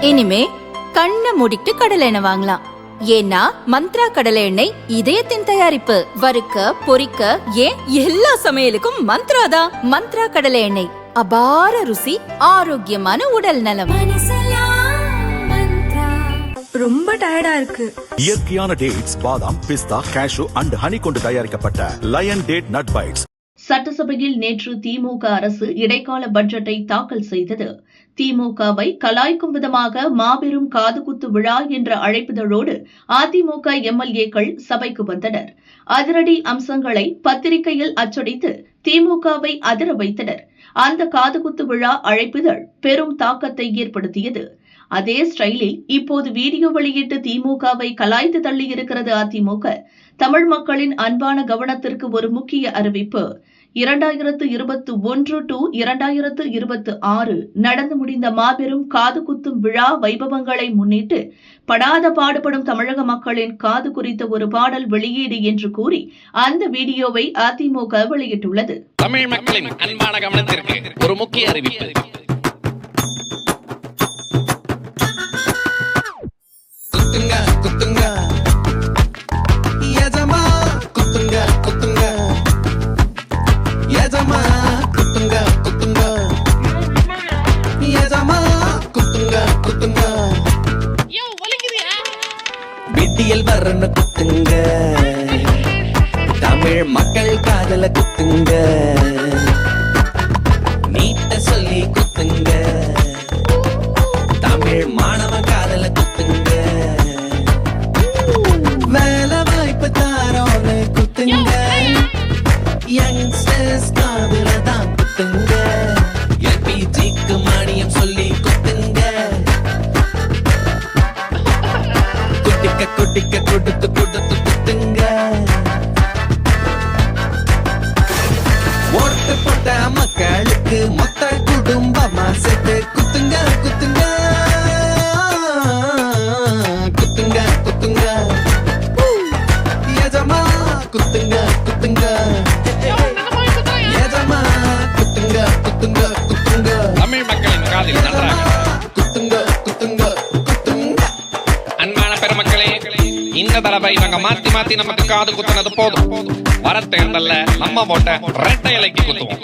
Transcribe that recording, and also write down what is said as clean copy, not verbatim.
இனிமே கண்ணை மூடிட்டு கடலை எண்ணெய் வாங்கலாம். ஏன்னா மந்த்ரா கடலை எண்ணெய் இதயத்தின் தயாரிப்பு. வறுக்க பொரிக்க ஏன் எல்லா சமையலுக்கும் மந்த்ரா தான். மந்த்ரா கடலை எண்ணெய், அபார ருசி, ஆரோக்கியமான உடல் நலம். ரொம்ப டயர்டா இருக்கு. இயற்கையான டேட்ஸ், பாதாம், பிஸ்தா, கேஷு அண்ட் ஹனி கொண்டு தயாரிக்கப்பட்ட லயன் டேட் நட் பைட்ஸ். சட்டசபையில் நேற்று திமுக அரசு இடைக்கால பட்ஜெட்டை தாக்கல் செய்தது. திமுகவை கலாய்க்கும் விதமாக மாபெரும் காதுகுத்து விழா என்ற அழைப்புதழோடு அதிமுக எம்எல்ஏக்கள் சபைக்கு வந்தனர். அதிரடி அம்சங்களை பத்திரிகையில் அச்சடித்து திமுகவை அதிர வைத்தனர். அந்த காதுகுத்து விழா அழைப்புதழ் பெரும் தாக்கத்தை ஏற்படுத்தியது. அதே ஸ்டைலில் இப்போது வீடியோ வெளியிட்டு திமுகவை கலாய்த்து தள்ளியிருக்கிறது அதிமுக. தமிழ் மக்களின் அன்பான கவனத்திற்கு ஒரு முக்கிய அறிவிப்பு. 2021 to 2026 நடந்து முடிந்த மாபெரும் காது குத்தும் விழா வைபவங்களை முன்னிட்டு படாத பாடுபடும் தமிழக மக்களின் காது குறித்த ஒரு பாடல் வெளியீடு என்று கூறி அந்த வீடியோவை அதிமுக வெளியிட்டுள்ளது. தமிழ் மக்களின் அன்பான கவனத்திற்கு ஒரு முக்கிய அறிவிப்பு. விடியல் வரன்னு குத்துங்க, தமிழ் மக்கள் காதல குத்துங்க, நீட்ட சொல்லி குத்துங்க, தமிழ் மாணவன் காதல குத்துங்க, வேலை வாய்ப்பு தாரோன்னு குத்துங்க, யங்ஸ்டர்ஸ் காதல தான் குத்துங்க, எல்பிஜிக்கு மானியம் சொல்லி குத்துங்க, குட்டிக்க கொடுத்து குத்துங்க, ஓட்டு போட்ட மக்களுக்கு மொத்த குடும்பமா சேர்த்து குத்துங்க குத்துங்க குத்துங்க குத்துங்க, எஜமா குத்துங்க குத்துங்க, எஜமா குத்துங்க குத்துங்க குத்துங்க, தமிழ் மக்களின் காதில் நன்றாக குத்துங்க குத்துங்க குத்துங்க. அன்பான பெருமக்களே, இந்த தடவை நாங்க மாத்தி நமக்கு காது குத்துனது போதும். வர தேர்தல்ல நம்ம ஓட்ட ரெட்டை இலைக்கு குத்துவோம்.